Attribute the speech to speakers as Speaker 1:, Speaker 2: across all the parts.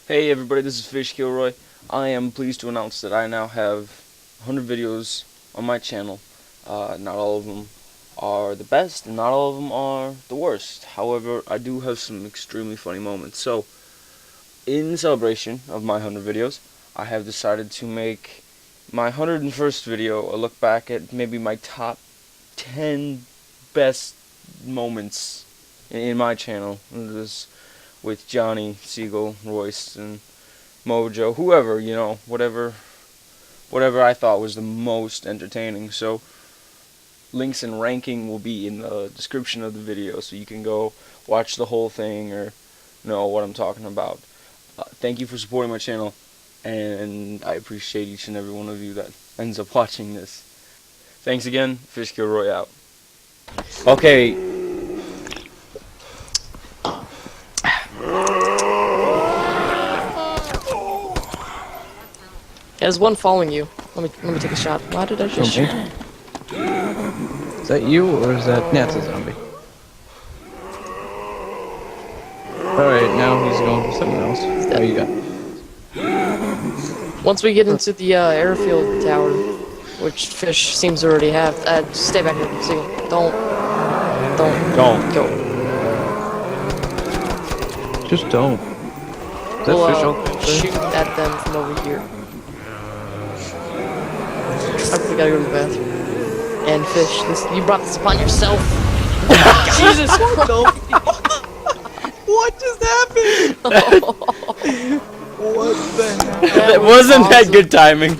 Speaker 1: Hey everybody, this is Fish Kilroy. I am pleased to announce that I now have 100 videos on my channel. Not all of them are the best, and not all of them are the worst. However, I do have some extremely funny moments. So, in celebration of my 100 videos, I have decided to make my 101st video a look back at maybe my top 10 best moments in my channel. This with Johny, Seagull, Royce, and Mojo, whoever, you know, whatever I thought was the most entertaining. So links and ranking will be in the description of the video, so you can go watch the whole thing or know what I'm talking about. Thank you for supporting my channel, and I appreciate each and every one of you that ends up watching this. Thanks again. Fish Kilroy out. Okay.
Speaker 2: There's one following you. Let me take a shot. Why did I just shoot?
Speaker 3: Is that you or is that that's a zombie? Alright, now he's going for something else. There you go.
Speaker 2: Once we get into the airfield tower, which Fish seems to already have, just stay back here. Seagull. Don't go.
Speaker 3: Just don't. Is that
Speaker 2: We'll shoot at them from over here. I think we gotta go to the bathroom. And Fish, you brought this upon yourself. Jesus Christ!
Speaker 3: What just happened? What the hell?
Speaker 1: Wasn't that good timing?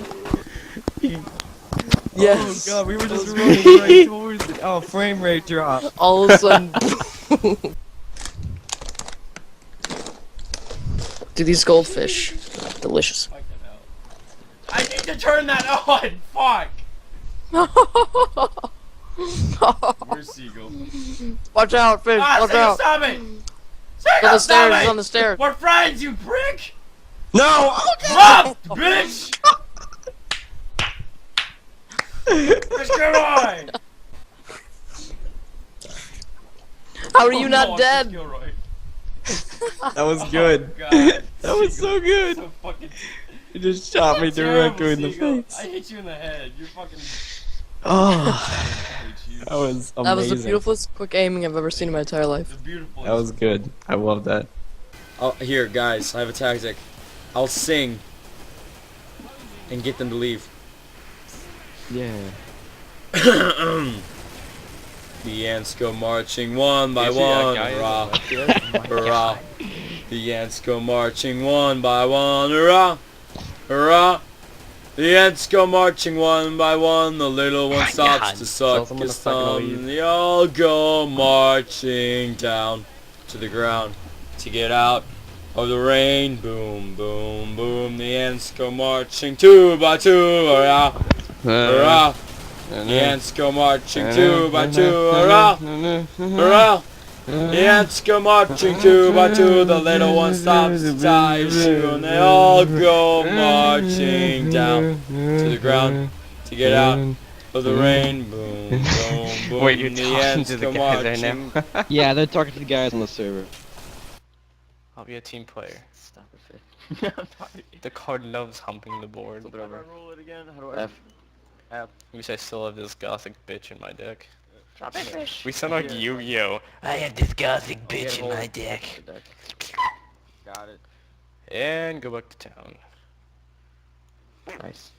Speaker 2: Yes.
Speaker 3: Oh god, we were just running right towards it. Oh, frame rate drop.
Speaker 2: All of a sudden. Dude, these goldfish, delicious.
Speaker 1: I need to turn that on! Fuck! Where's Seagull?
Speaker 2: Watch out, Fish! Watch out!
Speaker 1: Stop it!
Speaker 2: It's on the stairs, it's on the stairs.
Speaker 1: We're friends, you prick!
Speaker 3: No!
Speaker 1: Stop, bitch! Mr. Roy!
Speaker 2: How are you not dead?
Speaker 3: That was good.
Speaker 1: Oh, God.
Speaker 3: That was so good.
Speaker 1: So fucking
Speaker 3: It just shot me directly in the
Speaker 1: Seagull.
Speaker 3: face.
Speaker 1: I hit you in the head. You're fucking.
Speaker 3: Oh,
Speaker 1: I hate you.
Speaker 3: that was amazing.
Speaker 2: That was the beautifulest quick aiming I've ever seen in my entire life.
Speaker 1: It's beautiful.
Speaker 3: That was good. I love that.
Speaker 1: Here, guys, I have a tactic. I'll sing and get them to leave.
Speaker 3: Yeah.
Speaker 1: The ants go marching one by one, hurrah, hurrah. The ants go marching one by one, hurrah, hurrah. The ants go marching one by one, the little one stops to suck his thumb. They all go marching down to the ground to get out of the rain. Boom, boom, boom. The ants go marching two by two, hurrah, hurrah. The ants go marching two by two, hurrah, hurrah. The ants go marching two by two, the little one stops to tie his shoe, and they all go marching down to the ground to get out of the rain. Boom, boom, boom.
Speaker 4: Wait, you're
Speaker 1: the
Speaker 4: talking
Speaker 1: ants
Speaker 4: to the
Speaker 1: go
Speaker 4: guy there
Speaker 1: marching.
Speaker 4: now?
Speaker 5: Yeah, they're talking to the guys on the server.
Speaker 4: I'll be a team player.
Speaker 5: Stop it,
Speaker 4: The card loves humping the board.
Speaker 5: How do I roll it again? How do I?
Speaker 3: F.
Speaker 4: At least I still have this gothic bitch in my deck.
Speaker 5: Drop it, Fish.
Speaker 4: We sound like Yu-Gi-Oh! I have this gothic bitch in my deck.
Speaker 5: Got it.
Speaker 4: And go back to town.
Speaker 5: Nice.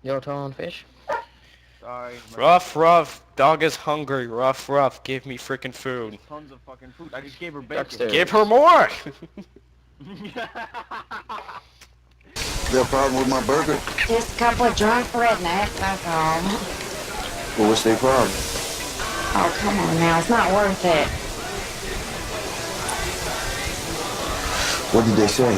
Speaker 2: Yo, on Fish.
Speaker 5: Sorry.
Speaker 4: Ruff, dog is hungry. Ruff, give me freaking food.
Speaker 5: Tons of fucking food. I just gave her bacon.
Speaker 2: Upstairs.
Speaker 4: Give her more!
Speaker 6: You got a problem with my burger?
Speaker 7: Just a couple of drunk rednecks, that's all.
Speaker 6: Well, what's their problem?
Speaker 7: Oh, come on now, it's not worth it.
Speaker 6: What did they say?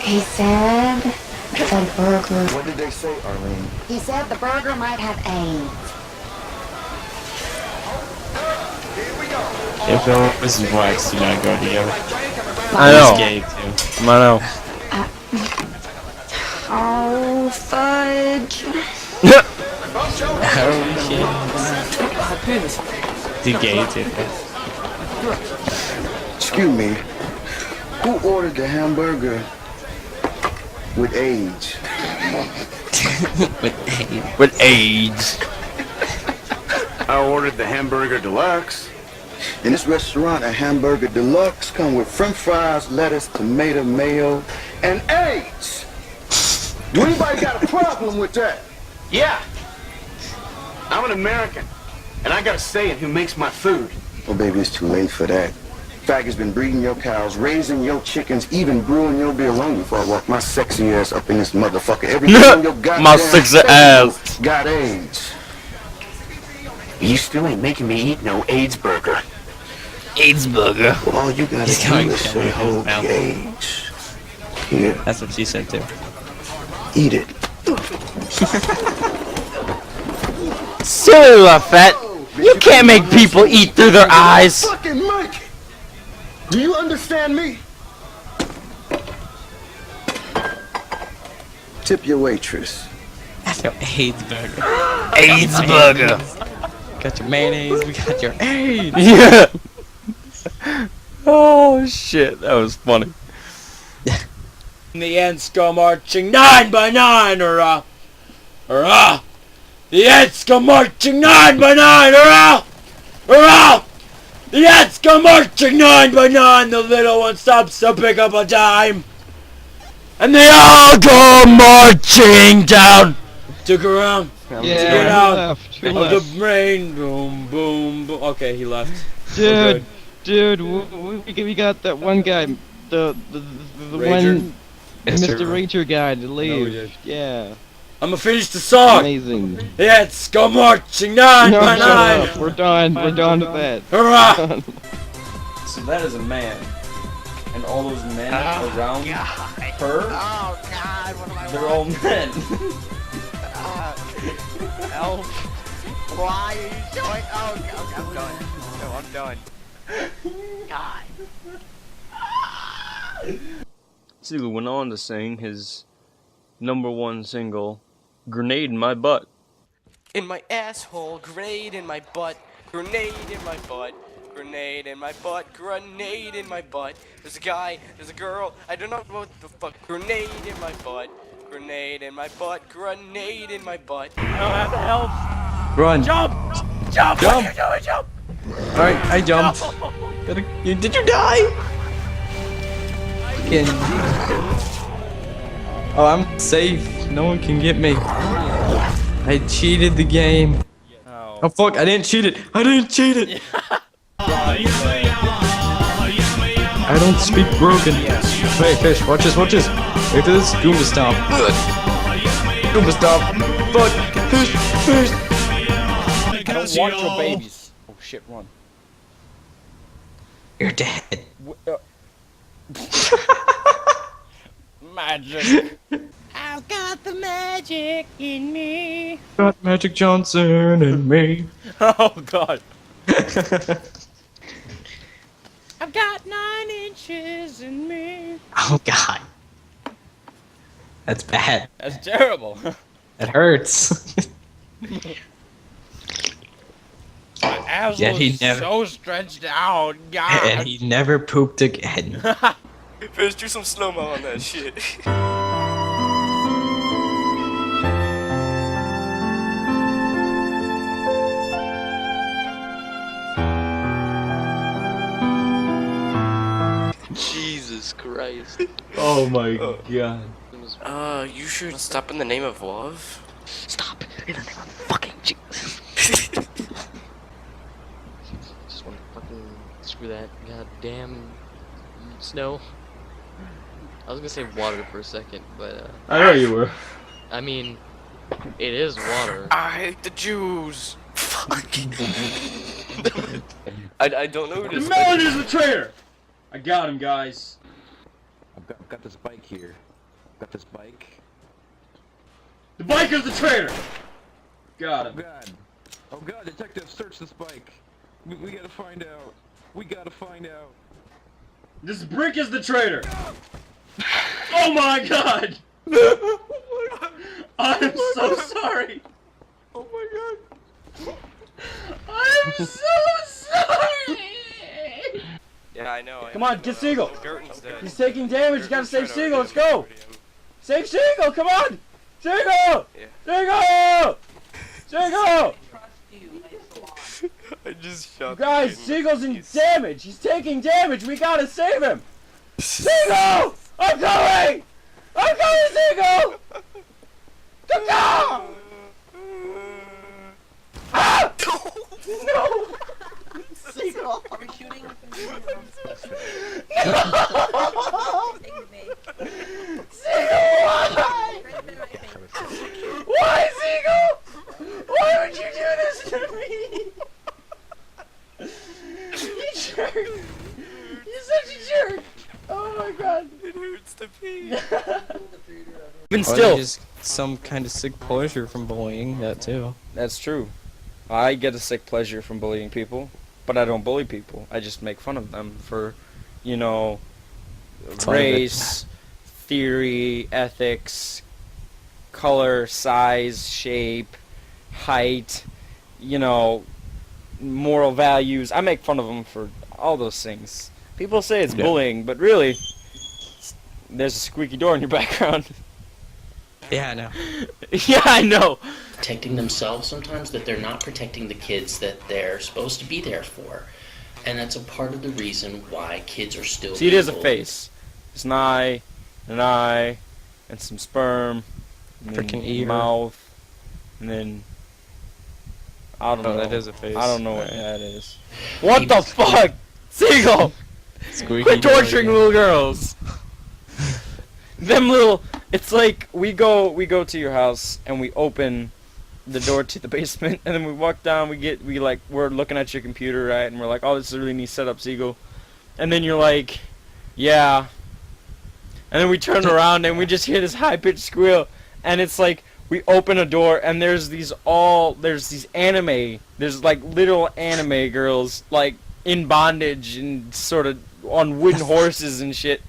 Speaker 7: He said the burger.
Speaker 6: What did they say, Arlene?
Speaker 7: He said the burger might have AIDS.
Speaker 8: If Elvis and Wax do not go together.
Speaker 1: I know.
Speaker 8: He's gay too.
Speaker 1: I know.
Speaker 7: Oh, fudge.
Speaker 8: He's gay too.
Speaker 6: Excuse me. Who ordered the hamburger with AIDS?
Speaker 3: With AIDS.
Speaker 9: I ordered the hamburger deluxe.
Speaker 6: In this restaurant, a hamburger deluxe come with french fries, lettuce, tomato, mayo, and AIDS. Do anybody got a problem with that?
Speaker 9: Yeah. I'm an American, and I got a say in who makes my food.
Speaker 6: Oh, baby, it's too late for that. Faggots been breeding your cows, raising your chickens, even brewing your beer long before I walk my sexy ass up in this motherfucker. Everything on your goddamn
Speaker 3: My sexy ass
Speaker 6: got AIDS.
Speaker 9: You still ain't making me eat no AIDS burger.
Speaker 3: AIDS burger.
Speaker 6: Well, all you gotta
Speaker 3: He's
Speaker 6: do
Speaker 3: going
Speaker 6: is say, hold the AIDS. Here,
Speaker 3: That's what she said too.
Speaker 6: eat it.
Speaker 3: Silly Lafette! You can't make people eat through their eyes!
Speaker 6: Fucking Mike! Do you understand me? Tip your waitress.
Speaker 3: That's your AIDS burger. AIDS burger! Got your mayonnaise, we got your AIDS! Yeah! Oh shit, that was funny.
Speaker 1: The ants go marching 9 by 9, hurrah! Hurrah! The ants go marching 9 by 9, hurrah! Hurrah! The ants go marching 9 by 9, the little one stops to pick up a dime. And they all go marching down. Took around.
Speaker 3: Yeah,
Speaker 1: Get out of
Speaker 3: left.
Speaker 1: the brain. Boom, boom, boom. Okay, he left.
Speaker 3: Dude, we got that one guy, the
Speaker 1: Rager?
Speaker 3: one, Mr. Rager guy to
Speaker 1: we
Speaker 3: leave.
Speaker 1: did.
Speaker 3: Yeah,
Speaker 1: I'm gonna finish the song.
Speaker 3: amazing.
Speaker 1: The ants go marching 9
Speaker 3: No,
Speaker 1: by
Speaker 3: shut
Speaker 1: 9.
Speaker 3: up. We're done. We're done with that.
Speaker 1: Hurrah!
Speaker 8: So that is a man. And all those men around her,
Speaker 4: Oh God, what am I
Speaker 8: they're all men.
Speaker 4: Elf. Why are you showing? Oh, I'm done. No, I'm done. God.
Speaker 1: Seagull went on to sing his #1 single, Grenade in My Butt.
Speaker 4: In my asshole, grenade in my butt, grenade in my butt, grenade in my butt, grenade in my butt. There's a guy, there's a girl, I don't know what the fuck. Grenade in my butt, grenade in my butt, grenade in my butt. I don't have to help.
Speaker 3: Run.
Speaker 4: Jump! Jump! What are you doing? Jump!
Speaker 3: Alright, I jumped. Did you die? Again. Oh, I'm safe. No one can get me. I cheated the game. Oh fuck, I didn't cheat it. I didn't cheat it. I don't speak broken. Hey, fish, watch this, watch this. Wait for this. Goomba stomp. Goomba stomp. Fuck. Fish, fish.
Speaker 1: I don't want your babies. Oh shit, run.
Speaker 3: You're dead.
Speaker 1: Magic.
Speaker 4: I've got the magic in me.
Speaker 3: Got Magic Johnson and me.
Speaker 1: Oh god.
Speaker 4: I've got 9 inches in me.
Speaker 3: Oh god. That's bad.
Speaker 1: That's terrible.
Speaker 3: That hurts.
Speaker 1: My asshole
Speaker 3: Yeah, he
Speaker 1: is
Speaker 3: never-
Speaker 1: so stretched out. God.
Speaker 3: And he never pooped again.
Speaker 4: Let's do some slow-mo on that shit. Jesus Christ.
Speaker 3: Oh my god.
Speaker 4: You should stop in the name of love.
Speaker 2: Stop in the name of fucking Jesus. Just wanna fucking screw that goddamn snow. I was gonna say water for a second, but
Speaker 3: I know you were.
Speaker 2: I mean, it is water.
Speaker 4: I hate the Jews. Fuck. I don't know who this
Speaker 1: Melon is the traitor. I got him, guys.
Speaker 5: I've got this bike here. Got this bike.
Speaker 1: The biker's the traitor. Got him.
Speaker 5: God. Oh god, detective, search this bike. We gotta find out. We gotta find out.
Speaker 1: This brick is the traitor. Oh my god. I'm so sorry.
Speaker 4: Oh my god.
Speaker 1: I'm so sorry.
Speaker 4: Yeah, I know.
Speaker 1: Come on, get Seagull.
Speaker 4: Gerton's dead.
Speaker 1: He's taking damage. You gotta
Speaker 4: Gerton's
Speaker 1: save
Speaker 4: trying to
Speaker 1: Seagull. Let's
Speaker 4: outdo
Speaker 1: go.
Speaker 4: him.
Speaker 1: Save Seagull. Come on. Seagull.
Speaker 4: Yeah.
Speaker 1: Seagull. Seagull.
Speaker 4: I just shot.
Speaker 1: Guys, Seagull's in damage. He's taking damage. We gotta save him. Seagull. I'm coming. I'm coming, Seagull. Go. Ah! No. Seagull.
Speaker 10: Are we shooting?
Speaker 1: Seagull, why? Why, Seagull? Why would you do this to me? You jerk. You're such a jerk. Oh my god.
Speaker 4: It hurts to pee.
Speaker 1: Even
Speaker 3: Or
Speaker 1: still.
Speaker 3: just some kind of sick pleasure from bullying, that too.
Speaker 1: That's true. I get a sick pleasure from bullying people, but I don't bully people. I just make fun of them for, you know, race, theory, ethics, color, size, shape, height, you know, moral values. I make fun of them for all those things. People say it's bullying, but really, there's a squeaky door in your background.
Speaker 3: Yeah, I know.
Speaker 1: Yeah, I know.
Speaker 11: Protecting themselves sometimes, that they're not protecting the kids that they're supposed to be there for. And that's a part of the reason why kids are still
Speaker 1: See, it is a
Speaker 11: bullied.
Speaker 1: face. It's an eye, and some sperm, and
Speaker 3: Freaking
Speaker 1: then
Speaker 3: ear.
Speaker 1: mouth, and then I don't know.
Speaker 3: that is a face.
Speaker 1: I don't know what
Speaker 3: Right.
Speaker 1: that is. What the fuck, Seagull?
Speaker 3: Squeaky
Speaker 1: Quit
Speaker 3: door
Speaker 1: torturing
Speaker 3: again.
Speaker 1: little girls. Them little. It's like we go to your house and we open the door to the basement, and then we walk down. We're looking at your computer, right? And we're like, oh, this is a really neat setup, Seagull. And then you're like, yeah. And then we turn around and we just hear this high-pitched squeal, and it's like we open a door and there's these anime. There's like little anime girls like in bondage and sort of on wooden horses and shit.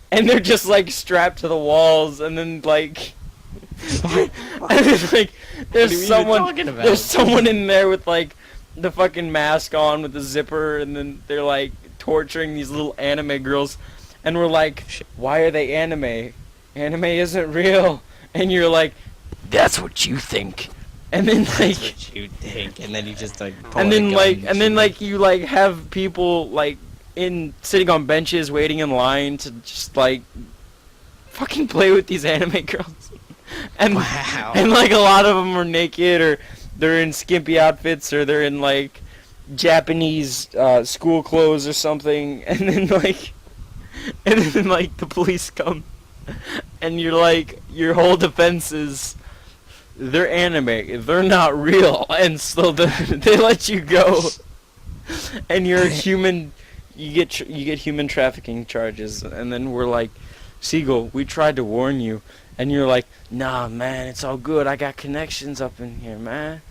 Speaker 1: And they're just like strapped to the walls, and then like, and then, like there's someone in there with like the fucking mask on with the zipper, and then they're like torturing these little anime girls, and we're like, why are they anime? Anime isn't real. And you're like, that's what you think. And then like,
Speaker 3: That's what you think, and then you just like.
Speaker 1: and then you like have people like sitting on benches waiting in line to just like fucking play with these anime girls. And
Speaker 3: Wow.
Speaker 1: and like a lot of them are naked, or they're in skimpy outfits, or they're in like Japanese school clothes or something. And then like the police come, and you're like, your whole defense is they're anime, they're not real, and so they let you go, and you're a human. You get human trafficking charges. And then we're like, Seagull, we tried to warn you, and you're like, nah, man, it's all good. I got connections up in here, man.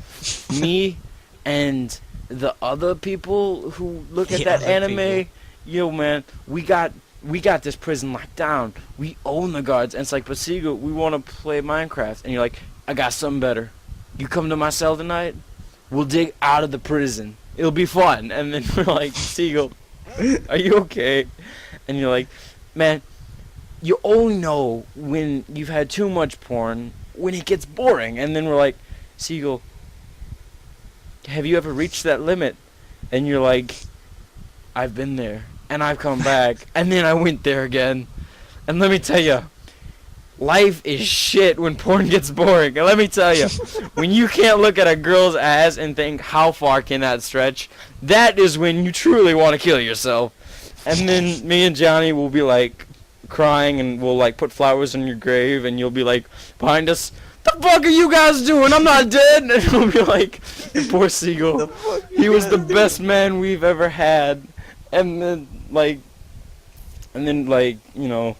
Speaker 1: Me and the other people who look at that anime, yo, man, we got this prison locked down. We own the guards. And it's like, but Seagull, we want to play Minecraft. And you're like, I got something better. You come to my cell tonight, we'll dig out of the prison. It'll be fun. And then we're like, Seagull, are you okay? And you're like, man, you only know when you've had too much porn, when it gets boring. And then we're like, Seagull, have you ever reached that limit? And you're like, I've been there, and I've come back, and then I went there again. And let me tell you, life is shit when porn gets boring. And let me tell you, when you can't look at a girl's ass and think, how far can that stretch? That is when you truly want to kill yourself. And then me and Johny will be like crying, and we'll like put flowers on your grave, and you'll be like behind us, the fuck are you guys doing? I'm not dead. And we'll be like, poor Seagull, he was the best man we've ever had. And then like, you know,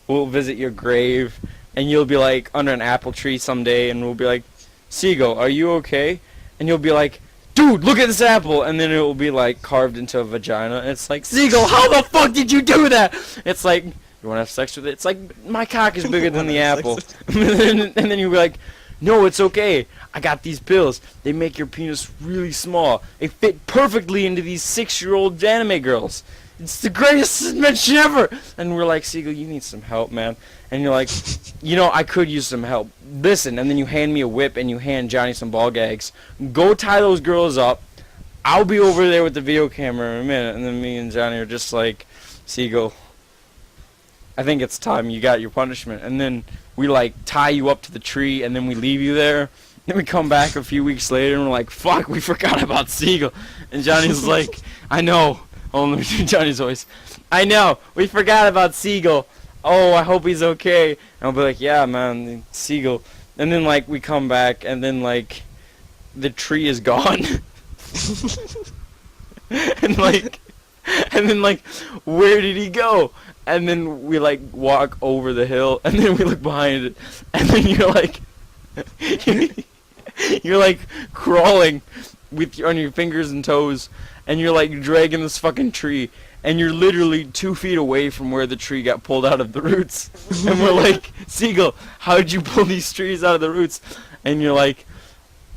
Speaker 1: we'll visit your grave, and you'll be like under an apple tree someday, and we'll be like, Seagull, are you okay? And you'll be like, dude, look at this apple. And then it will be like carved into a vagina, and it's like, Seagull, how the fuck did you do that? It's like, you want to have sex with it? It's like, my cock is bigger than the apple. And then you'll be like, no, it's okay. I got these pills. They make your penis really small. They fit perfectly into these 6-year-old anime girls. It's the greatest invention ever. And we're like, Seagull, you need some help, man. And you're like, you know, I could use some help. Listen, and then you hand me a whip and you hand Johnny some ball gags. Go tie those girls up. I'll be over there with the video camera in a minute. And then me and Johnny are just like, Seagull, I think it's time you got your punishment. And then we like tie you up to the tree and then we leave you there. Then we come back a few weeks later and we're like, fuck, we forgot about Seagull. And Johnny's like, I know. Oh, let me do Johnny's voice. I know, we forgot about Seagull. Oh, I hope he's okay. And I'll be like, yeah, man, Seagull. And then like we come back and then like the tree is gone. and then like where did he go? And then we like walk over the hill and then we look behind it and then you're like you're like crawling with on your fingers and toes and you're like dragging this fucking tree and you're literally 2 feet away from where the tree got pulled out of the roots. And we're like, Seagull, how did you pull these trees out of the roots? And you're like,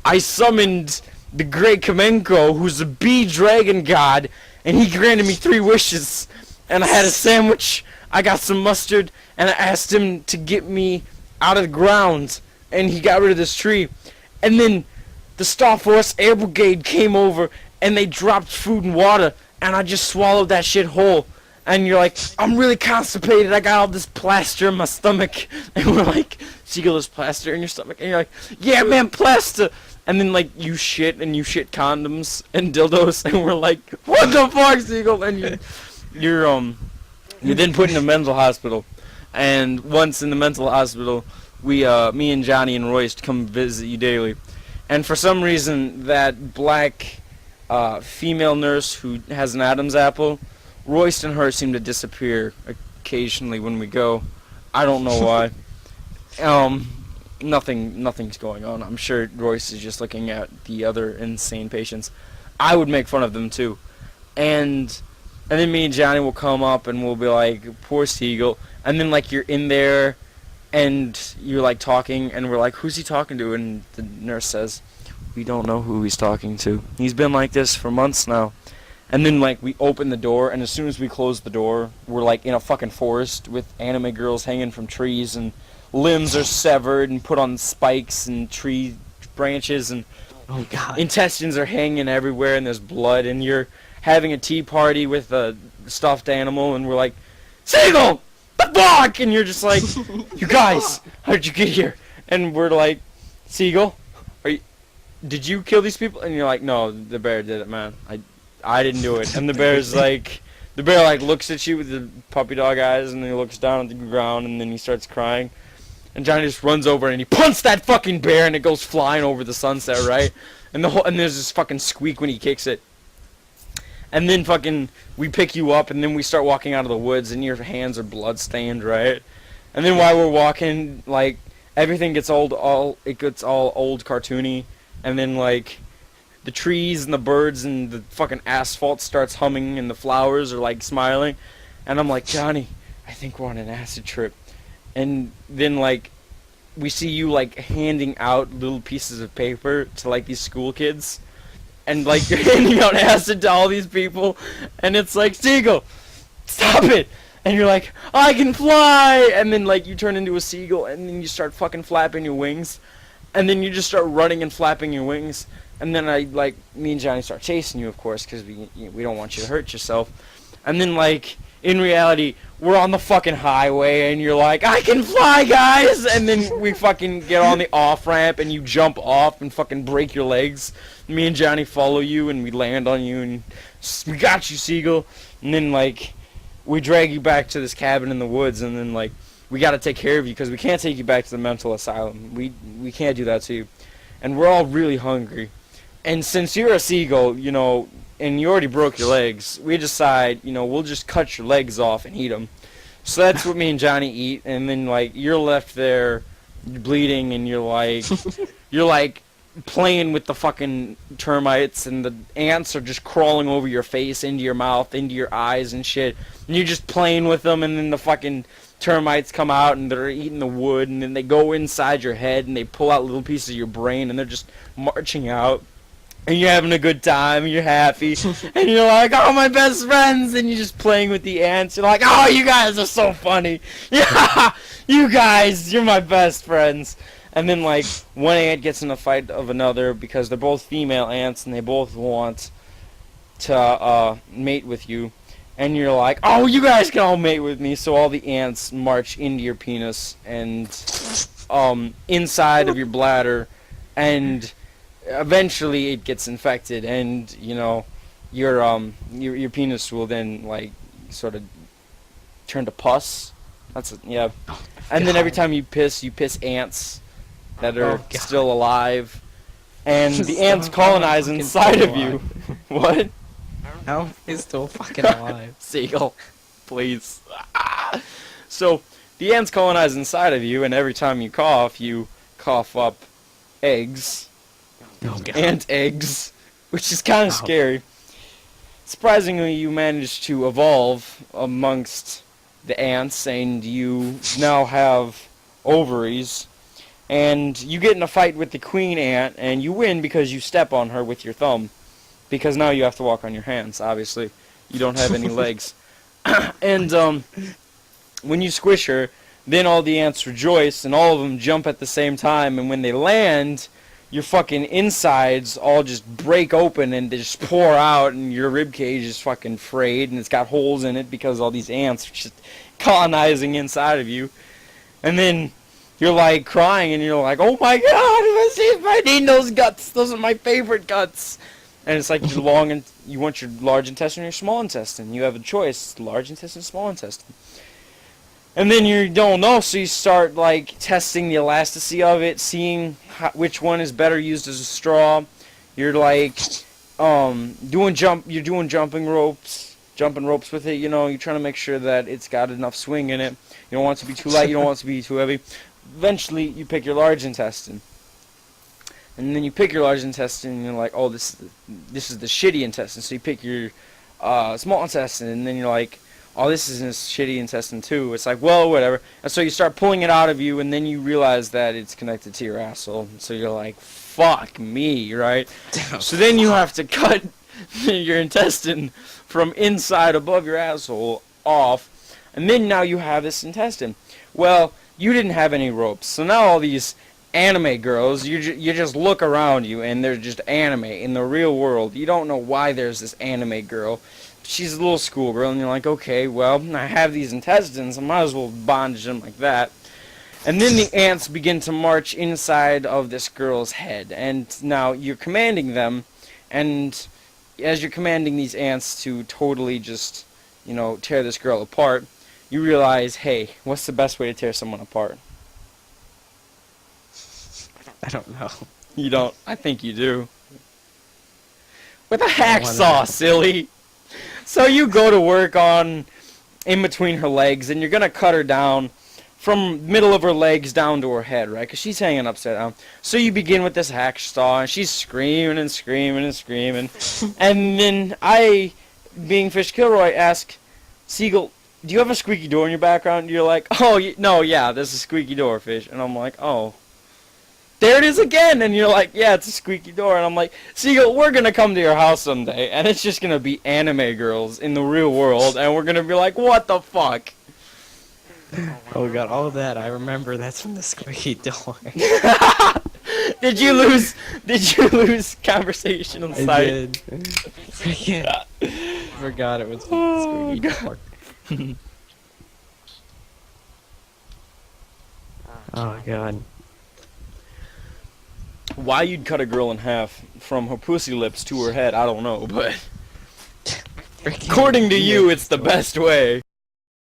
Speaker 1: I summoned the great Kamenko, who's a bee dragon god, and he granted me 3 wishes. And I had a sandwich, I got some mustard, and I asked him to get me out of the ground, and he got rid of this tree. And then the Star Force Air Brigade came over, and they dropped food and water, and I just swallowed that shit whole. And you're like, I'm really constipated, I got all this plaster in my stomach. And we're like, Seagull, there's plaster in your stomach? And you're like, yeah, man, plaster. And then like you shit and you shit condoms and dildos, and we're like, what the fuck, Seagull? And you're then put in a mental hospital. And once in the mental hospital, we me and Johnny and Royce come visit you daily. And for some reason, that black female nurse who has an Adam's apple, Royce and her seem to disappear occasionally when we go. I don't know why. Nothing's going on. I'm sure Royce is just looking at the other insane patients. I would make fun of them too. And then me and Johnny will come up and we'll be like, poor Seagull. And then like you're in there and you're like talking and we're like, who's he talking to? And the nurse says, we don't know who he's talking to. He's been like this for months now. And then like we open the door and as soon as we close the door, we're like in a fucking forest with anime girls hanging from trees and limbs are severed and put on spikes and tree branches and
Speaker 2: oh god,
Speaker 1: intestines are hanging everywhere and there's blood and you're having a tea party with a stuffed animal and we're like, Seagull, the fuck? And you're just like, you guys, how did you get here? And we're like, Seagull, did you kill these people? And you're like, no, the bear did it, man. I didn't do it. And the bear's like, the bear like looks at you with the puppy dog eyes and then he looks down at the ground and then he starts crying. And Johnny just runs over and he punts that fucking bear and it goes flying over the sunset, right? And there's this fucking squeak when he kicks it. And then fucking we pick you up and then we start walking out of the woods and your hands are blood stained, right? And then while we're walking, like everything gets all old cartoony, and then like the trees and the birds and the fucking asphalt starts humming and the flowers are like smiling. And I'm like, Johnny, I think we're on an acid trip. And then like we see you like handing out little pieces of paper to like these school kids and like you're handing out acid to all these people and it's like, Seagull, stop it. And you're like, I can fly. And then like you turn into a seagull and then you start fucking flapping your wings and then you just start running and flapping your wings. And then me and Johnny start chasing you, of course, because we don't want you to hurt yourself. And then like in reality, we're on the fucking highway, and you're like, I can fly, guys! And then we fucking get on the off-ramp, and you jump off and fucking break your legs. Me and Johnny follow you, and we land on you, and we got you, Seagull. And then, like, we drag you back to this cabin in the woods, and then, like, we gotta take care of you, because we can't take you back to the mental asylum. We can't do that to you. And we're all really hungry. And since you're a seagull, you know, and you already broke your legs, we decide, you know, we'll just cut your legs off and eat them. So that's what me and Johnny eat, and then, like, you're left there bleeding, and you're like playing with the fucking termites, and the ants are just crawling over your face, into your mouth, into your eyes and shit, and you're just playing with them, and then the fucking termites come out, and they're eating the wood, and then they go inside your head, and they pull out little pieces of your brain, and they're just marching out. and you're having a good time, and you're happy, and you're like, oh, my best friends, and you're just playing with the ants. You're like, oh, you guys are so funny. Yeah, you guys, you're my best friends. And then, like, one ant gets in a fight of another because they're both female ants, and they both want to mate with you. And you're like, oh, you guys can all mate with me. So all the ants march into your penis and inside of your bladder, and eventually it gets infected, and you know your penis will then like sort of turn to pus. That's yeah. And then every time you piss ants that are still alive, and the ants colonize inside of you. What?
Speaker 10: How is still fucking alive?
Speaker 1: Seagull, please. So the ants colonize inside of you, and every time you cough up eggs. Ant eggs, which is kind of scary. Surprisingly, you managed to evolve amongst the ants, and you now have ovaries. And you get in a fight with the queen ant, and you win because you step on her with your thumb. Because now you have to walk on your hands, obviously. You don't have any legs. And when you squish her, then all the ants rejoice, and all of them jump at the same time, and when they land, your fucking insides all just break open and they just pour out, and your ribcage is fucking frayed, and it's got holes in it because all these ants are just colonizing inside of you. And then you're like crying, and you're like, oh my god, I need those guts. Those are my favorite guts. And it's like you want your large intestine or your small intestine. You have a choice, large intestine, small intestine. And then you don't know, so you start like testing the elasticity of it, seeing which one is better used as a straw. You're like doing jumping ropes with it. You know, you're trying to make sure that it's got enough swing in it. You don't want it to be too light. You don't want it to be too heavy. Eventually, you pick your large intestine, and then you pick your large intestine, and you're like, oh, this is the shitty intestine. So you pick your small intestine, and then you're like, oh, this is a shitty intestine too. It's like, well, whatever. And so you start pulling it out of you, and then you realize that it's connected to your asshole. So you're like, fuck me, right? So then you have to cut your intestine from inside above your asshole off, and then now you have this intestine. Well, you didn't have any ropes, so now all these anime girls, you just look around you, and they're just anime in the real world. You don't know why there's this anime girl. She's a little schoolgirl, and you're like, okay, well, I have these intestines, I might as well bondage them like that. And then the ants begin to march inside of this girl's head, and now you're commanding them, and as you're commanding these ants to totally just, you know, tear this girl apart, you realize, hey, what's the best way to tear someone apart?
Speaker 10: I don't know.
Speaker 1: You don't? I think you do. With a hacksaw, silly! So you go to work on in between her legs, and you're going to cut her down from middle of her legs down to her head, right? Because she's hanging upside down. So you begin with this hacksaw, and she's screaming and screaming and screaming. And then I, being Fish Kilroy, ask, Seagull, do you have a squeaky door in your background? And you're like, oh, no, yeah, there's a squeaky door, Fish. And I'm like, oh. There it is again, and you're like, yeah, it's a squeaky door, and I'm like, Seagull, we're gonna come to your house someday, and it's just gonna be anime girls in the real world, and we're gonna be like, what the fuck?
Speaker 10: Oh god, all of that, I remember that's from the squeaky door.
Speaker 1: Did you lose conversational sight?
Speaker 10: I did. Freaking forgot it was from the squeaky door. Oh god.
Speaker 1: Why you'd cut a girl in half from her pussy lips to her head, I don't know, but according to you, it's the best way.